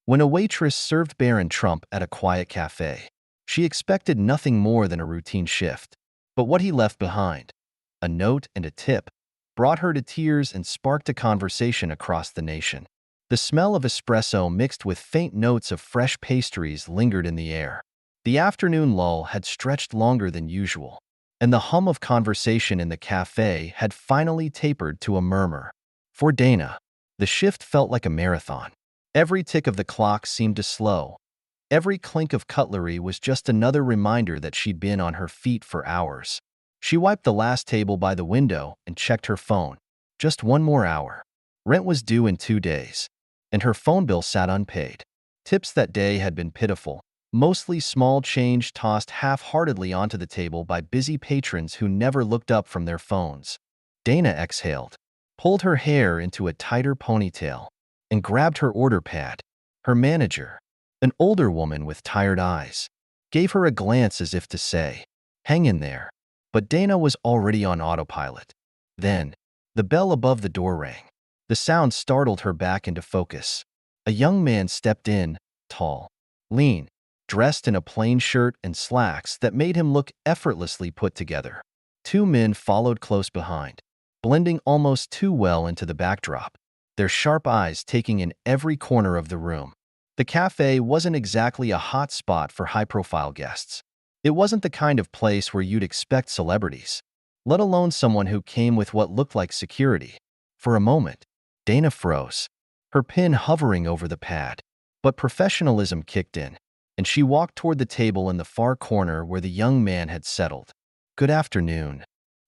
When a waitress served Barron Trump at a quiet cafe, she expected nothing more than a routine shift. But what he left behind, a note and a tip, brought her to tears and sparked a conversation across the nation. The smell of espresso mixed with faint notes of fresh pastries lingered in the air. The afternoon lull had stretched longer than usual, and the hum of conversation in the cafe had finally tapered to a murmur. For Dana, the shift felt like a marathon. Every tick of the clock seemed to slow. Every clink of cutlery was just another reminder that she'd been on her feet for hours. She wiped the last table by the window and checked her phone. Just one more hour. Rent was due in 2 days, and her phone bill sat unpaid. Tips that day had been pitiful, mostly small change tossed half-heartedly onto the table by busy patrons who never looked up from their phones. Dana exhaled, pulled her hair into a tighter ponytail, and grabbed her order pad. Her manager, an older woman with tired eyes, gave her a glance as if to say, "Hang in there." But Dana was already on autopilot. Then, the bell above the door rang. The sound startled her back into focus. A young man stepped in, tall, lean, dressed in a plain shirt and slacks that made him look effortlessly put together. 2 men followed close behind, blending almost too well into the backdrop, their sharp eyes taking in every corner of the room. The cafe wasn't exactly a hot spot for high-profile guests. It wasn't the kind of place where you'd expect celebrities, let alone someone who came with what looked like security. For a moment, Dana froze, her pen hovering over the pad. But professionalism kicked in, and she walked toward the table in the far corner where the young man had settled. "Good afternoon,"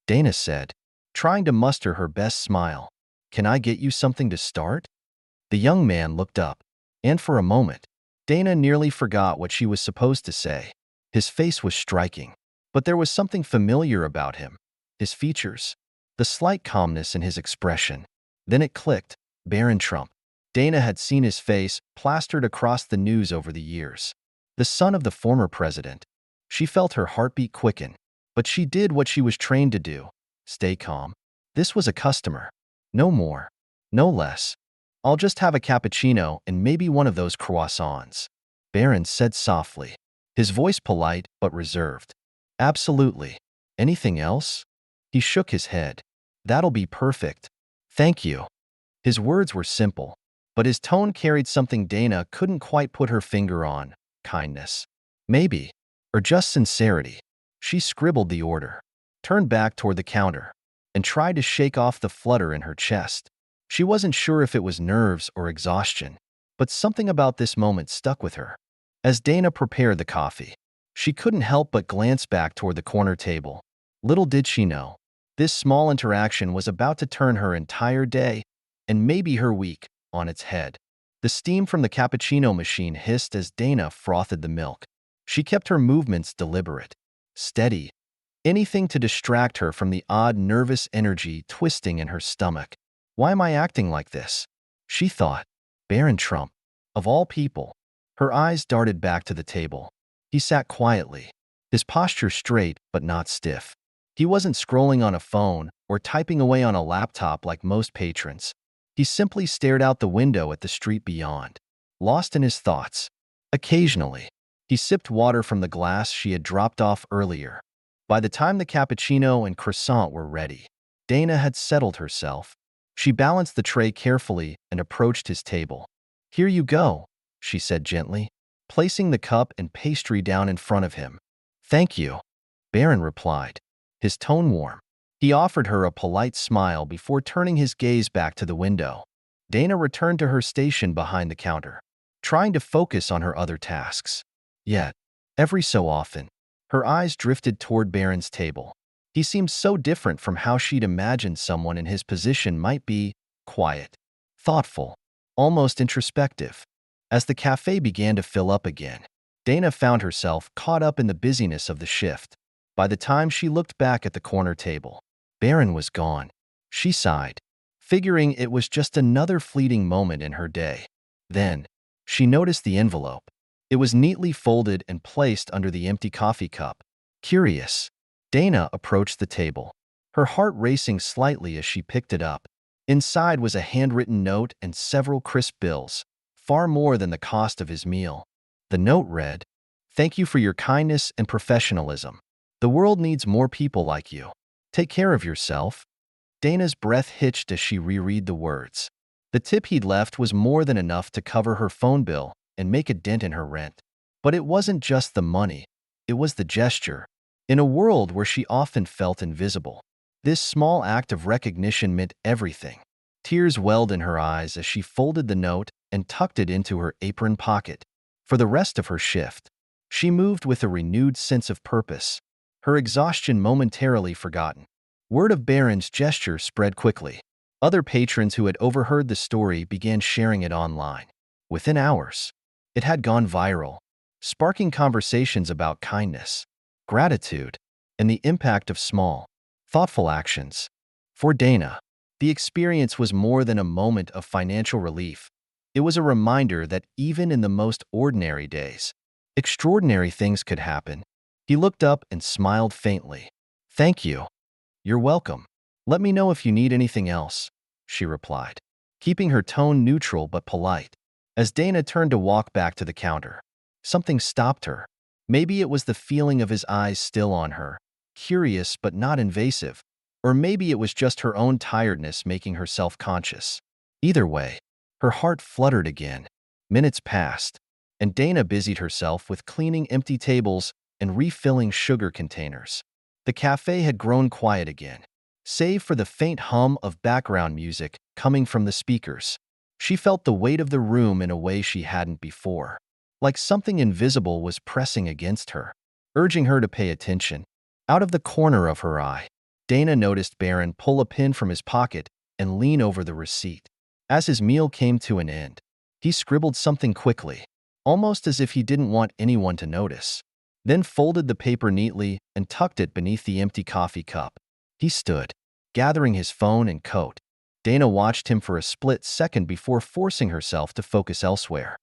Dana said, trying to muster her best smile. "Can I get you something to start?" The young man looked up, and for a moment, Dana nearly forgot what she was supposed to say. His face was striking, but there was something familiar about him. His features, the slight calmness in his expression. Then it clicked. Barron Trump. Dana had seen his face plastered across the news over the years. The son of the former president. She felt her heartbeat quicken, but she did what she was trained to do: stay calm. This was a customer. No more. No less. "I'll just have a cappuccino and maybe one of those croissants," Barron said softly, his voice polite but reserved. "Absolutely. Anything else?" He shook his head. "That'll be perfect. Thank you." His words were simple, but his tone carried something Dana couldn't quite put her finger on: kindness. Maybe. Or just sincerity. She scribbled the order, turned back toward the counter, and tried to shake off the flutter in her chest. She wasn't sure if it was nerves or exhaustion, but something about this moment stuck with her. As Dana prepared the coffee, she couldn't help but glance back toward the corner table. Little did she know, this small interaction was about to turn her entire day, and maybe her week, on its head. The steam from the cappuccino machine hissed as Dana frothed the milk. She kept her movements deliberate, steady, anything to distract her from the odd nervous energy twisting in her stomach. "Why am I acting like this?" she thought. Barron Trump, of all people. Her eyes darted back to the table. He sat quietly, his posture straight but not stiff. He wasn't scrolling on a phone or typing away on a laptop like most patrons. He simply stared out the window at the street beyond, lost in his thoughts. Occasionally, he sipped water from the glass she had dropped off earlier. By the time the cappuccino and croissant were ready, Dana had settled herself. She balanced the tray carefully and approached his table. "Here you go," she said gently, placing the cup and pastry down in front of him. "Thank you," Barron replied, his tone warm. He offered her a polite smile before turning his gaze back to the window. Dana returned to her station behind the counter, trying to focus on her other tasks. Yet, every so often, her eyes drifted toward Barron's table. He seemed so different from how she'd imagined someone in his position might be: quiet, thoughtful, almost introspective. As the cafe began to fill up again, Dana found herself caught up in the busyness of the shift. By the time she looked back at the corner table, Barron was gone. She sighed, figuring it was just another fleeting moment in her day. Then, she noticed the envelope. It was neatly folded and placed under the empty coffee cup. Curious, Dana approached the table, her heart racing slightly as she picked it up. Inside was a handwritten note and several crisp bills. far more than the cost of his meal. The note read, "Thank you for your kindness and professionalism. The world needs more people like you. Take care of yourself." Dana's breath hitched as she reread the words. The tip he'd left was more than enough to cover her phone bill and make a dent in her rent. But it wasn't just the money, it was the gesture. In a world where she often felt invisible, this small act of recognition meant everything. Tears welled in her eyes as she folded the note and tucked it into her apron pocket. For the rest of her shift, she moved with a renewed sense of purpose, her exhaustion momentarily forgotten. Word of Barron's gesture spread quickly. Other patrons who had overheard the story began sharing it online. Within hours, it had gone viral, sparking conversations about kindness, gratitude, and the impact of small, thoughtful actions. For Dana, the experience was more than a moment of financial relief. It was a reminder that even in the most ordinary days, extraordinary things could happen. He looked up and smiled faintly. "Thank you." "You're welcome. Let me know if you need anything else," she replied, keeping her tone neutral but polite. As Dana turned to walk back to the counter, something stopped her. Maybe it was the feeling of his eyes still on her, curious but not invasive, or maybe it was just her own tiredness making her self-conscious. Either way, her heart fluttered again. Minutes passed, and Dana busied herself with cleaning empty tables and refilling sugar containers. The cafe had grown quiet again, save for the faint hum of background music coming from the speakers. She felt the weight of the room in a way she hadn't before, like something invisible was pressing against her, urging her to pay attention. Out of the corner of her eye, Dana noticed Barron pull a pin from his pocket and lean over the receipt. As his meal came to an end, he scribbled something quickly, almost as if he didn't want anyone to notice, then folded the paper neatly and tucked it beneath the empty coffee cup. He stood, gathering his phone and coat. Dana watched him for a split second before forcing herself to focus elsewhere.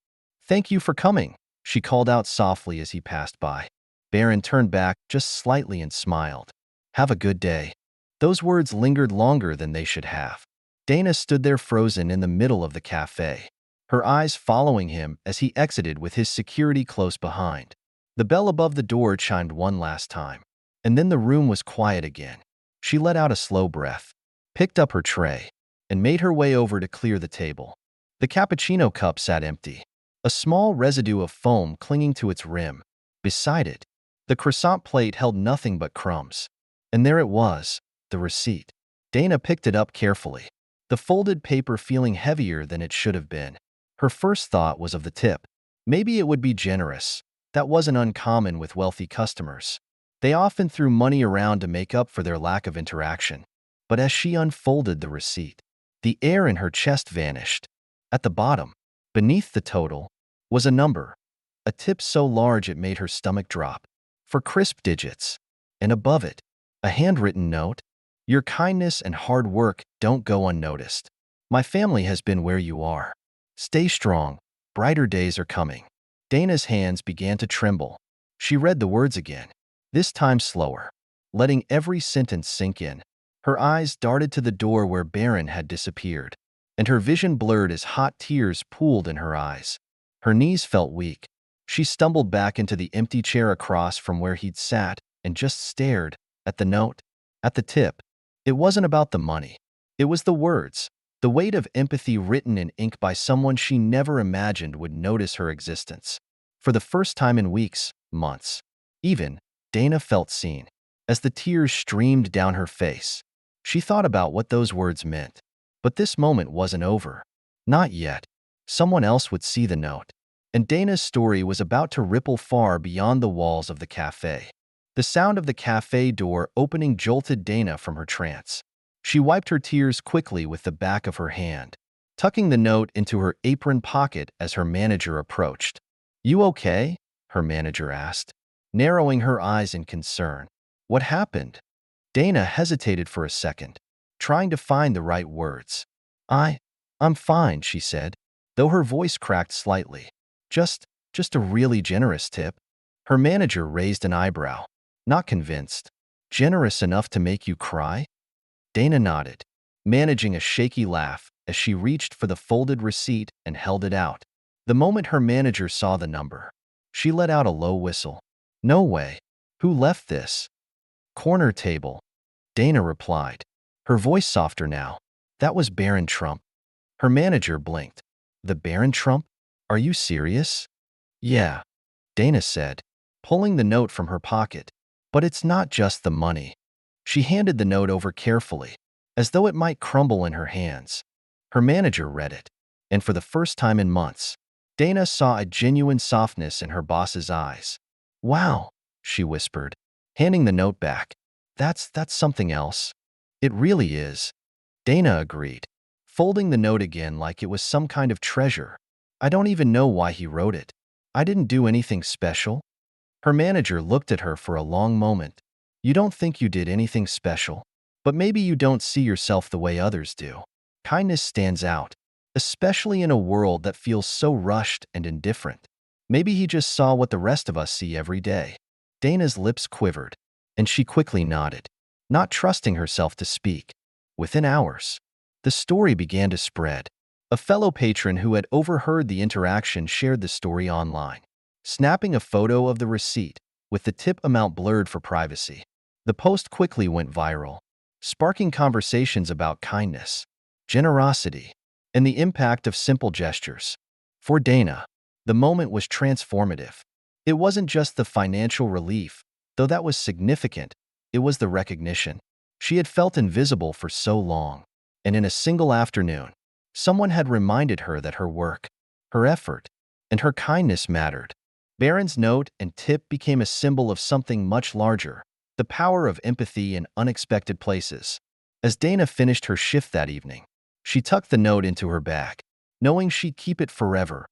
"Thank you for coming," she called out softly as he passed by. Barron turned back just slightly and smiled. "Have a good day." Those words lingered longer than they should have. Dana stood there frozen in the middle of the cafe, her eyes following him as he exited with his security close behind. The bell above the door chimed one last time, and then the room was quiet again. She let out a slow breath, picked up her tray, and made her way over to clear the table. The cappuccino cup sat empty, a small residue of foam clinging to its rim. Beside it, the croissant plate held nothing but crumbs. And there it was, the receipt. Dana picked it up carefully, the folded paper feeling heavier than it should have been. Her first thought was of the tip. Maybe it would be generous. That wasn't uncommon with wealthy customers. They often threw money around to make up for their lack of interaction. But as she unfolded the receipt, the air in her chest vanished. At the bottom, beneath the total, was a number, a tip so large it made her stomach drop, for crisp digits. And above it, a handwritten note: "Your kindness and hard work don't go unnoticed. My family has been where you are. Stay strong, brighter days are coming." Dana's hands began to tremble. She read the words again, this time slower, letting every sentence sink in. Her eyes darted to the door where Barron had disappeared, and her vision blurred as hot tears pooled in her eyes. Her knees felt weak. She stumbled back into the empty chair across from where he'd sat and just stared at the note, at the tip. It wasn't about the money. It was the words, the weight of empathy written in ink by someone she never imagined would notice her existence. For the first time in weeks, months, even, Dana felt seen. As the tears streamed down her face, she thought about what those words meant. But this moment wasn't over. Not yet. Someone else would see the note, and Dana's story was about to ripple far beyond the walls of the cafe. The sound of the cafe door opening jolted Dana from her trance. She wiped her tears quickly with the back of her hand, tucking the note into her apron pocket as her manager approached. "You okay?" her manager asked, narrowing her eyes in concern. "What happened?" Dana hesitated for a second, trying to find the right words. I'm fine," she said, though her voice cracked slightly. Just a really generous tip." Her manager raised an eyebrow, not convinced. "Generous enough to make you cry?" Dana nodded, managing a shaky laugh as she reached for the folded receipt and held it out. The moment her manager saw the number, she let out a low whistle. No way. Who left this? Corner table. Dana replied, her voice softer now. That was Barron Trump. Her manager blinked. The Barron Trump? Are you serious? Yeah, Dana said, pulling the note from her pocket. But it's not just the money. She handed the note over carefully, as though it might crumble in her hands. Her manager read it, and for the first time in months, Dana saw a genuine softness in her boss's eyes. Wow, she whispered, handing the note back. That's something else. It really is. Dana agreed, folding the note again like it was some kind of treasure. I don't even know why he wrote it. I didn't do anything special. Her manager looked at her for a long moment. You don't think you did anything special, but maybe you don't see yourself the way others do. Kindness stands out, especially in a world that feels so rushed and indifferent. Maybe he just saw what the rest of us see every day. Dana's lips quivered, and she quickly nodded, not trusting herself to speak. Within hours, the story began to spread. A fellow patron who had overheard the interaction shared the story online, snapping a photo of the receipt with the tip amount blurred for privacy. The post quickly went viral, sparking conversations about kindness, generosity, and the impact of simple gestures. For Dana, the moment was transformative. It wasn't just the financial relief, though that was significant. It was the recognition. She had felt invisible for so long, and in a single afternoon, someone had reminded her that her work, her effort, and her kindness mattered. Barron's note and tip became a symbol of something much larger, the power of empathy in unexpected places. As Dana finished her shift that evening, she tucked the note into her bag, knowing she'd keep it forever,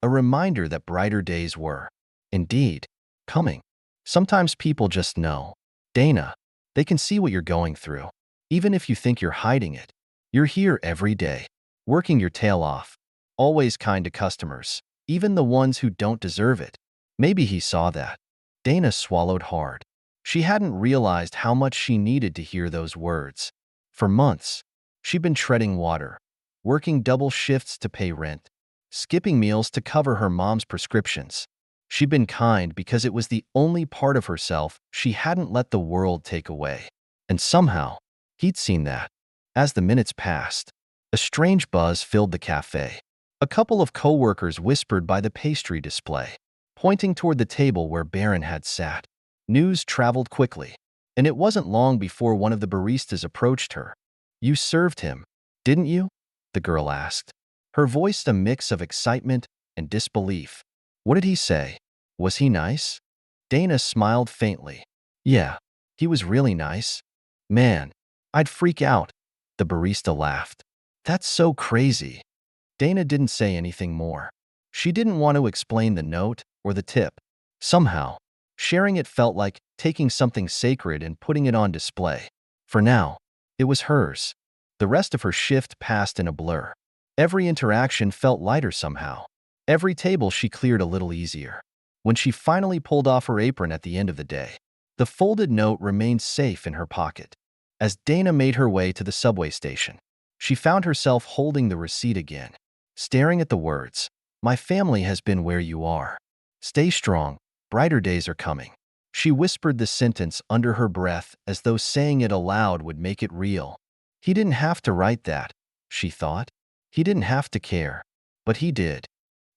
a reminder that brighter days were, indeed, coming. Sometimes people just know. Dana, they can see what you're going through. Even if you think you're hiding it, you're here every day, working your tail off, always kind to customers, even the ones who don't deserve it. Maybe he saw that. Dana swallowed hard. She hadn't realized how much she needed to hear those words. For months, she'd been treading water, working double shifts to pay rent, skipping meals to cover her mom's prescriptions. She'd been kind because it was the only part of herself she hadn't let the world take away. And somehow, he'd seen that. As the minutes passed, a strange buzz filled the cafe. A couple of co-workers whispered by the pastry display, pointing toward the table where Barron had sat. News traveled quickly, and it wasn't long before one of the baristas approached her. You served him, didn't you? The girl asked, her voice a mix of excitement and disbelief. What did he say? Was he nice? Dana smiled faintly. Yeah, he was really nice. Man, I'd freak out. The barista laughed. That's so crazy. Dana didn't say anything more. She didn't want to explain the note or the tip. Somehow, sharing it felt like taking something sacred and putting it on display. For now, it was hers. The rest of her shift passed in a blur. Every interaction felt lighter somehow. Every table she cleared a little easier. When she finally pulled off her apron at the end of the day, the folded note remained safe in her pocket. As Dana made her way to the subway station, she found herself holding the receipt again, staring at the words, "My family has been where you are. Stay strong, brighter days are coming." She whispered the sentence under her breath as though saying it aloud would make it real. He didn't have to write that, she thought. He didn't have to care, but he did.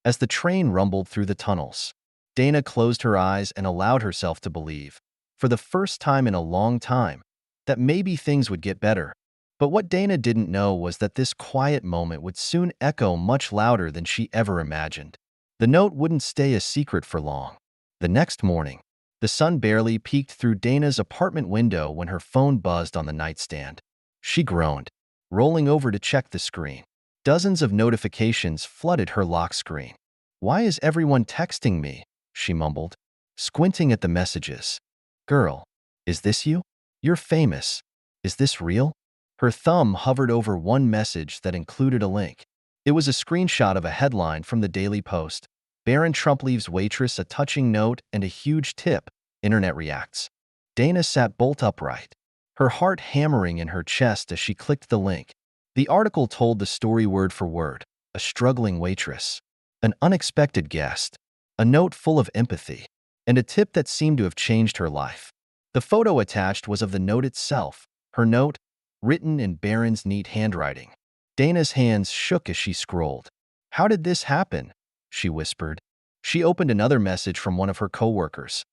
As the train rumbled through the tunnels, Dana closed her eyes and allowed herself to believe, for the first time in a long time, that maybe things would get better. But what Dana didn't know was that this quiet moment would soon echo much louder than she ever imagined. The note wouldn't stay a secret for long. The next morning, the sun barely peeked through Dana's apartment window when her phone buzzed on the nightstand. She groaned, rolling over to check the screen. Dozens of notifications flooded her lock screen. Why is everyone texting me? She mumbled, squinting at the messages. Girl, is this you? You're famous. Is this real? Her thumb hovered over one message that included a link. It was a screenshot of a headline from the Daily Post. Barron Trump leaves Waitress a touching note and a huge tip. Internet reacts. Dana sat bolt upright, her heart hammering in her chest as she clicked the link. The article told the story word for word. A struggling waitress, An unexpected guest, a note full of empathy, and a tip that seemed to have changed her life. The photo attached was of the note itself, her note, written in Barron's neat handwriting. Dana's hands shook as she scrolled. "How did this happen?" she whispered. She opened another message from one of her coworkers.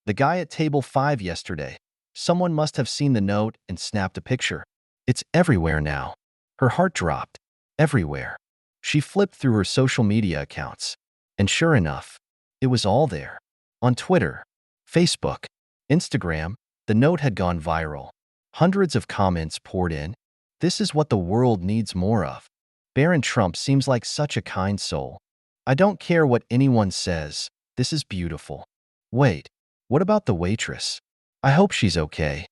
"The guy at table 5 yesterday. Someone must have seen the note and snapped a picture. It's everywhere now." Her heart dropped. Everywhere. She flipped through her social media accounts. And sure enough, it was all there. On Twitter, Facebook, Instagram, the note had gone viral. Hundreds of comments poured in. "This is what the world needs more of. Barron Trump seems like such a kind soul. I don't care what anyone says. This is beautiful. Wait, what about the waitress? I hope she's okay."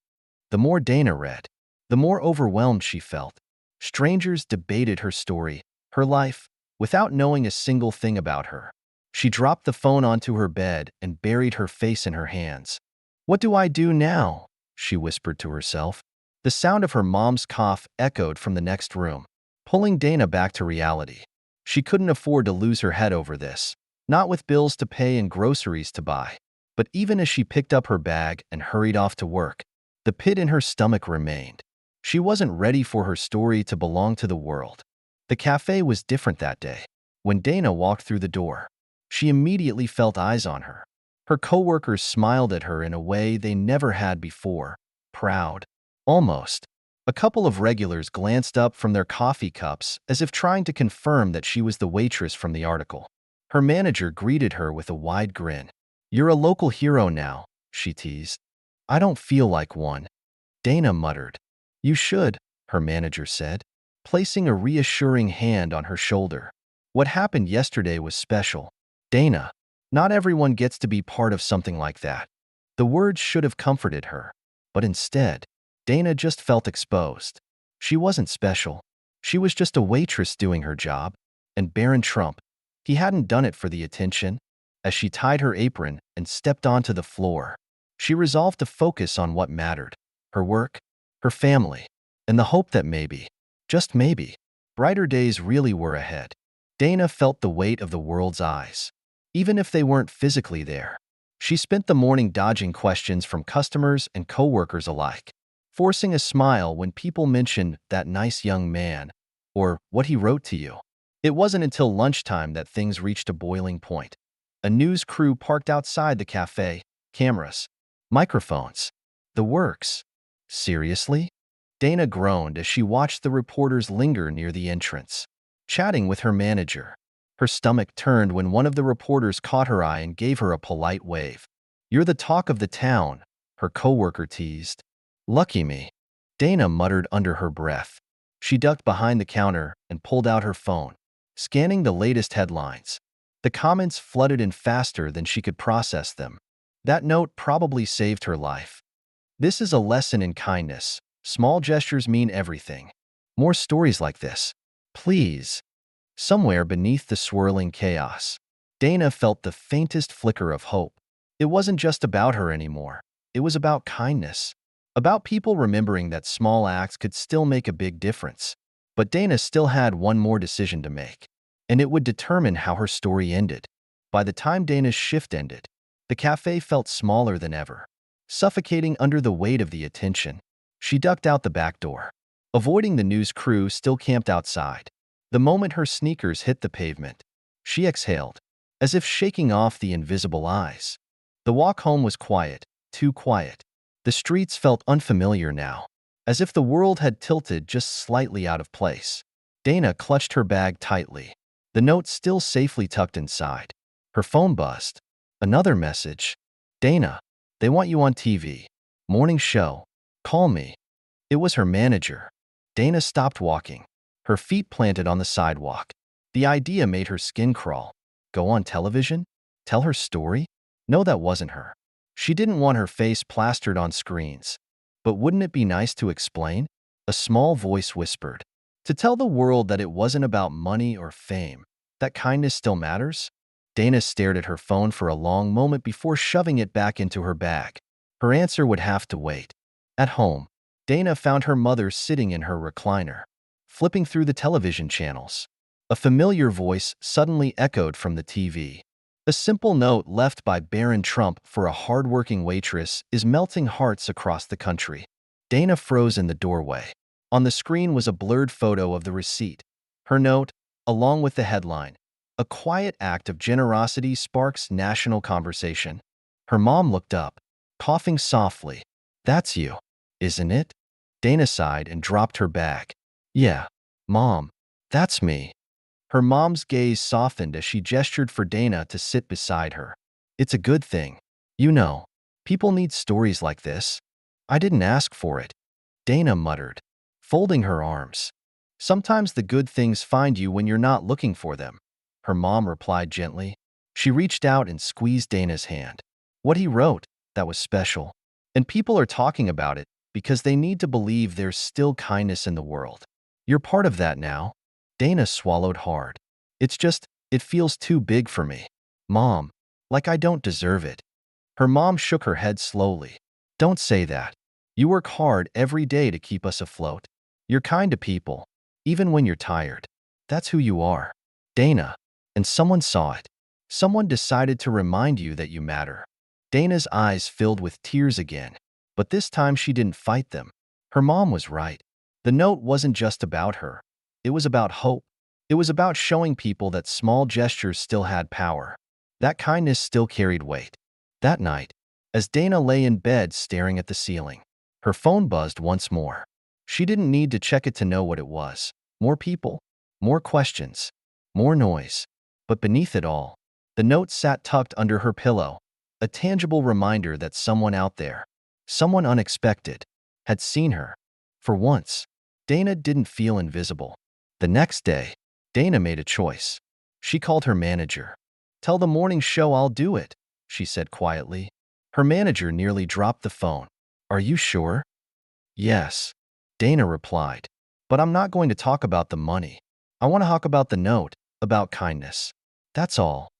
The more Dana read, the more overwhelmed she felt. Strangers debated her story, her life, without knowing a single thing about her. She dropped the phone onto her bed and buried her face in her hands. "What do I do now?" she whispered to herself. The sound of her mom's cough echoed from the next room, pulling Dana back to reality. She couldn't afford to lose her head over this, not with bills to pay and groceries to buy. But even as she picked up her bag and hurried off to work, the pit in her stomach remained. She wasn't ready for her story to belong to the world. The cafe was different that day. When Dana walked through the door, she immediately felt eyes on her. Her coworkers smiled at her in a way they never had before, proud, almost. A couple of regulars glanced up from their coffee cups as if trying to confirm that she was the waitress from the article. Her manager greeted her with a wide grin. "You're a local hero now," she teased. "I don't feel like one," Dana muttered. "You should," her manager said, placing a reassuring hand on her shoulder. "What happened yesterday was special, Dana. Not everyone gets to be part of something like that." The words should have comforted her, but instead, Dana just felt exposed. She wasn't special. She was just a waitress doing her job. And Barron Trump, he hadn't done it for the attention. As she tied her apron and stepped onto the floor, she resolved to focus on what mattered: her work, her family, and the hope that maybe, just maybe, brighter days really were ahead. Dana felt the weight of the world's eyes, even if they weren't physically there. She spent the morning dodging questions from customers and coworkers alike, forcing a smile when people mentioned "that nice young man" or "what he wrote to you." It wasn't until lunchtime that things reached a boiling point. A news crew parked outside the cafe, cameras, microphones, the works. Seriously? Dana groaned as she watched the reporters linger near the entrance, chatting with her manager. Her stomach turned when one of the reporters caught her eye and gave her a polite wave. "You're the talk of the town," her coworker teased. "Lucky me," Dana muttered under her breath. She ducked behind the counter and pulled out her phone, scanning the latest headlines. The comments flooded in faster than she could process them. That note probably saved her life. This is a lesson in kindness. Small gestures mean everything. More stories like this, please. Somewhere beneath the swirling chaos, Dana felt the faintest flicker of hope. It wasn't just about her anymore. It was about kindness. About people remembering that small acts could still make a big difference. But Dana still had one more decision to make, and it would determine how her story ended. By the time Dana's shift ended, the cafe felt smaller than ever, suffocating under the weight of the attention. She ducked out the back door, avoiding the news crew still camped outside. The moment her sneakers hit the pavement, she exhaled, as if shaking off the invisible eyes. The walk home was quiet, too quiet. The streets felt unfamiliar now, as if the world had tilted just slightly out of place. Dana clutched her bag tightly, the note still safely tucked inside. Her phone buzzed. Another message. "Dana, they want you on TV. Morning show. Call me." It was her manager. Dana stopped walking, her feet planted on the sidewalk. The idea made her skin crawl. Go on television? Tell her story? No, that wasn't her. She didn't want her face plastered on screens. But wouldn't it be nice to explain? A small voice whispered. To tell the world that it wasn't about money or fame, that kindness still matters? Dana stared at her phone for a long moment before shoving it back into her bag. Her answer would have to wait. At home, Dana found her mother sitting in her recliner, flipping through the television channels. A familiar voice suddenly echoed from the TV. A simple note left by Barron Trump for a hardworking waitress is melting hearts across the country. Dana froze in the doorway. On the screen was a blurred photo of the receipt. Her note, along with the headline, "A quiet act of generosity sparks national conversation." Her mom looked up, coughing softly. "That's you, isn't it?" Dana sighed and dropped her bag. "Yeah, Mom, that's me." Her mom's gaze softened as she gestured for Dana to sit beside her. "It's a good thing. You know, people need stories like this. I didn't ask for it," Dana muttered, folding her arms. "Sometimes the good things find you when you're not looking for them," her mom replied gently. She reached out and squeezed Dana's hand. "What he wrote, that was special. And people are talking about it because they need to believe there's still kindness in the world. You're part of that now." Dana swallowed hard. It feels too big for me, Mom, like I don't deserve it." Her mom shook her head slowly. "Don't say that. You work hard every day to keep us afloat. You're kind to people, even when you're tired. That's who you are, Dana." And someone saw it. Someone decided to remind you that you matter. Dana's eyes filled with tears again, but this time she didn't fight them. Her mom was right. The note wasn't just about her. It was about hope. It was about showing people that small gestures still had power. That kindness still carried weight. That night, as Dana lay in bed staring at the ceiling, her phone buzzed once more. She didn't need to check it to know what it was. More people, more questions, more noise. But beneath it all, the note sat tucked under her pillow, a tangible reminder that someone out there, someone unexpected, had seen her. For once, Dana didn't feel invisible. The next day, Dana made a choice. She called her manager. "Tell the morning show I'll do it," she said quietly. Her manager nearly dropped the phone. "Are you sure?" "Yes," Dana replied. "But I'm not going to talk about the money. I want to talk about the note, about kindness. That's all."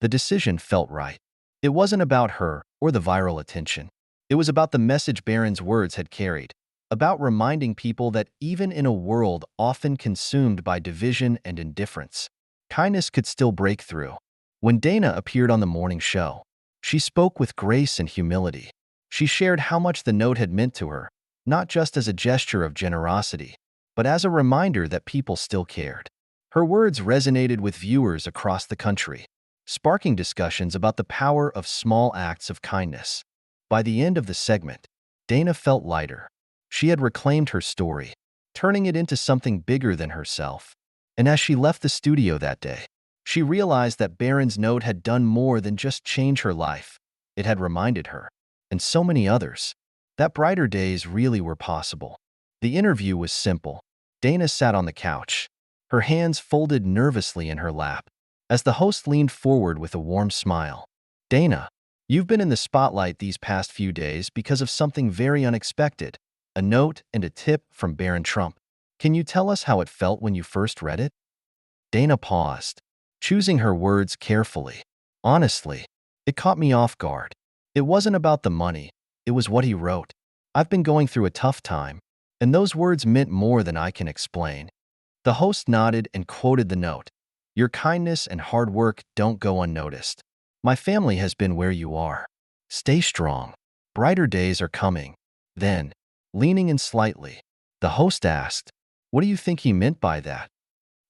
The decision felt right. It wasn't about her or the viral attention. It was about the message Barron's words had carried, about reminding people that even in a world often consumed by division and indifference, kindness could still break through. When Dana appeared on the morning show, she spoke with grace and humility. She shared how much the note had meant to her, not just as a gesture of generosity, but as a reminder that people still cared. Her words resonated with viewers across the country, sparking discussions about the power of small acts of kindness. By the end of the segment, Dana felt lighter. She had reclaimed her story, turning it into something bigger than herself. And as she left the studio that day, she realized that Barron's note had done more than just change her life. It had reminded her, and so many others, that brighter days really were possible. The interview was simple. Dana sat on the couch, her hands folded nervously in her lap, as the host leaned forward with a warm smile. "Dana, you've been in the spotlight these past few days because of something very unexpected, a note and a tip from Barron Trump. Can you tell us how it felt when you first read it?" Dana paused, choosing her words carefully. "Honestly, it caught me off guard. It wasn't about the money, it was what he wrote. I've been going through a tough time, and those words meant more than I can explain." The host nodded and quoted the note. "Your kindness and hard work don't go unnoticed. My family has been where you are. Stay strong. Brighter days are coming." Then, leaning in slightly, the host asked, "What do you think he meant by that?"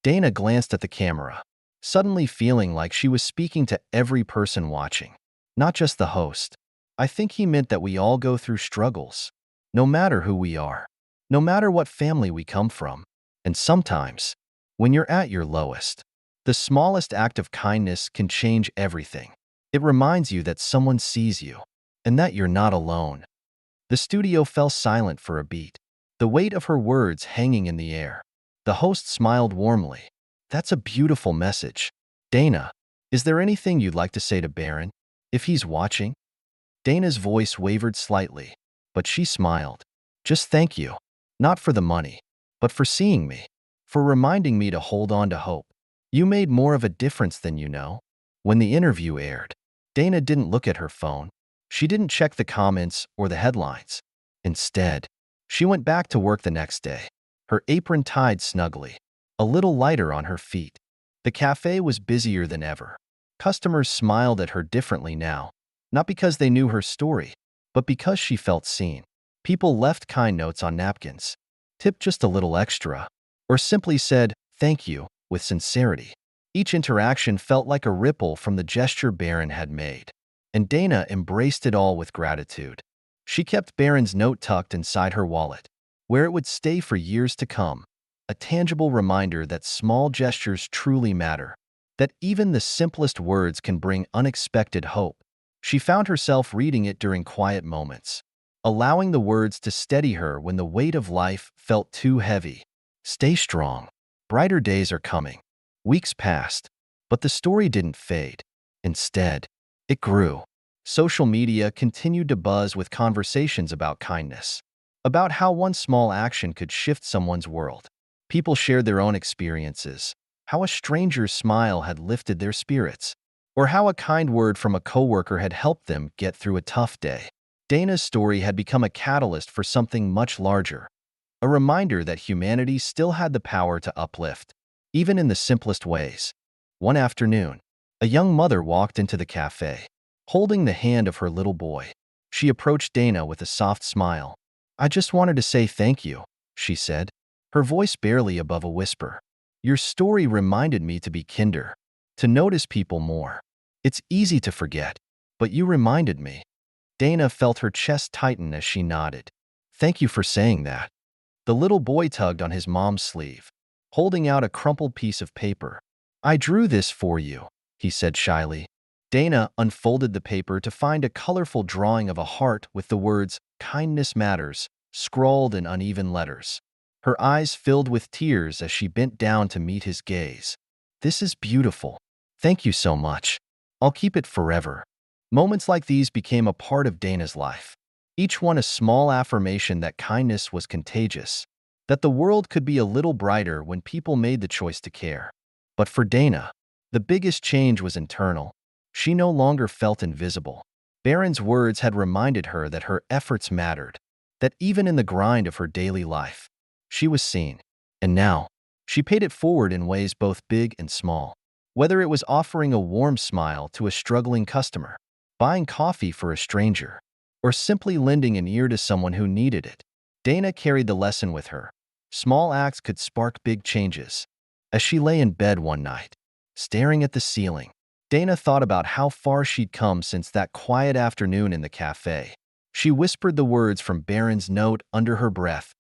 Dana glanced at the camera, suddenly feeling like she was speaking to every person watching, not just the host. "I think he meant that we all go through struggles, no matter who we are, no matter what family we come from. And sometimes, when you're at your lowest, the smallest act of kindness can change everything. It reminds you that someone sees you, and that you're not alone." The studio fell silent for a beat, the weight of her words hanging in the air. The host smiled warmly. "That's a beautiful message. Dana, is there anything you'd like to say to Barron, if he's watching?" Dana's voice wavered slightly, but she smiled. "Just thank you, not for the money, but for seeing me, for reminding me to hold on to hope. You made more of a difference than you know." When the interview aired, Dana didn't look at her phone. She didn't check the comments or the headlines. Instead, she went back to work the next day, her apron tied snugly, a little lighter on her feet. The cafe was busier than ever. Customers smiled at her differently now, not because they knew her story, but because she felt seen. People left kind notes on napkins, tipped just a little extra, or simply said, "Thank you," with sincerity. Each interaction felt like a ripple from the gesture Barron had made, and Dana embraced it all with gratitude. She kept Barron's note tucked inside her wallet, where it would stay for years to come, a tangible reminder that small gestures truly matter, that even the simplest words can bring unexpected hope. She found herself reading it during quiet moments, allowing the words to steady her when the weight of life felt too heavy. Stay strong. Brighter days are coming. Weeks passed, but the story didn't fade. Instead, it grew. Social media continued to buzz with conversations about kindness, about how one small action could shift someone's world. People shared their own experiences, how a stranger's smile had lifted their spirits, or how a kind word from a coworker had helped them get through a tough day. Dana's story had become a catalyst for something much larger, a reminder that humanity still had the power to uplift, even in the simplest ways. One afternoon, a young mother walked into the cafe, holding the hand of her little boy. She approached Dana with a soft smile. "I just wanted to say thank you," she said, her voice barely above a whisper. "Your story reminded me to be kinder, to notice people more. It's easy to forget, but you reminded me." Dana felt her chest tighten as she nodded. "Thank you for saying that." The little boy tugged on his mom's sleeve, holding out a crumpled piece of paper. "I drew this for you," he said shyly. Dana unfolded the paper to find a colorful drawing of a heart with the words, "Kindness Matters," scrawled in uneven letters. Her eyes filled with tears as she bent down to meet his gaze. "This is beautiful. Thank you so much. I'll keep it forever." Moments like these became a part of Dana's life, each one a small affirmation that kindness was contagious, that the world could be a little brighter when people made the choice to care. But for Dana, the biggest change was internal. She no longer felt invisible. Barron's words had reminded her that her efforts mattered, that even in the grind of her daily life, she was seen. And now, she paid it forward in ways both big and small. Whether it was offering a warm smile to a struggling customer, buying coffee for a stranger, or simply lending an ear to someone who needed it, Dana carried the lesson with her. Small acts could spark big changes. As she lay in bed one night, staring at the ceiling, Dana thought about how far she'd come since that quiet afternoon in the cafe. She whispered the words from Barron's note under her breath,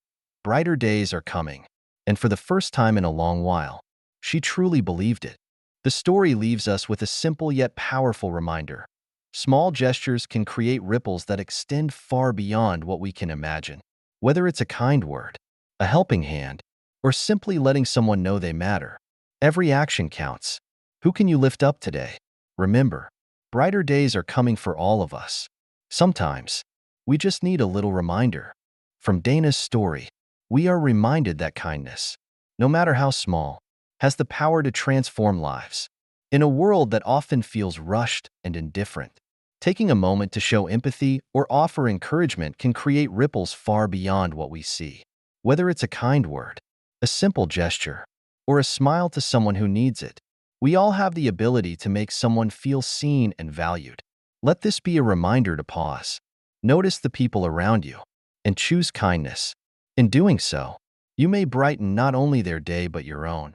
"Brighter days are coming." And for the first time in a long while, she truly believed it. The story leaves us with a simple yet powerful reminder. Small gestures can create ripples that extend far beyond what we can imagine. Whether it's a kind word, a helping hand, or simply letting someone know they matter, every action counts. Who can you lift up today? Remember, brighter days are coming for all of us. Sometimes, we just need a little reminder. From Dana's story, we are reminded that kindness, no matter how small, has the power to transform lives. In a world that often feels rushed and indifferent, taking a moment to show empathy or offer encouragement can create ripples far beyond what we see. Whether it's a kind word, a simple gesture, or a smile to someone who needs it, we all have the ability to make someone feel seen and valued. Let this be a reminder to pause, notice the people around you, and choose kindness. In doing so, you may brighten not only their day but your own.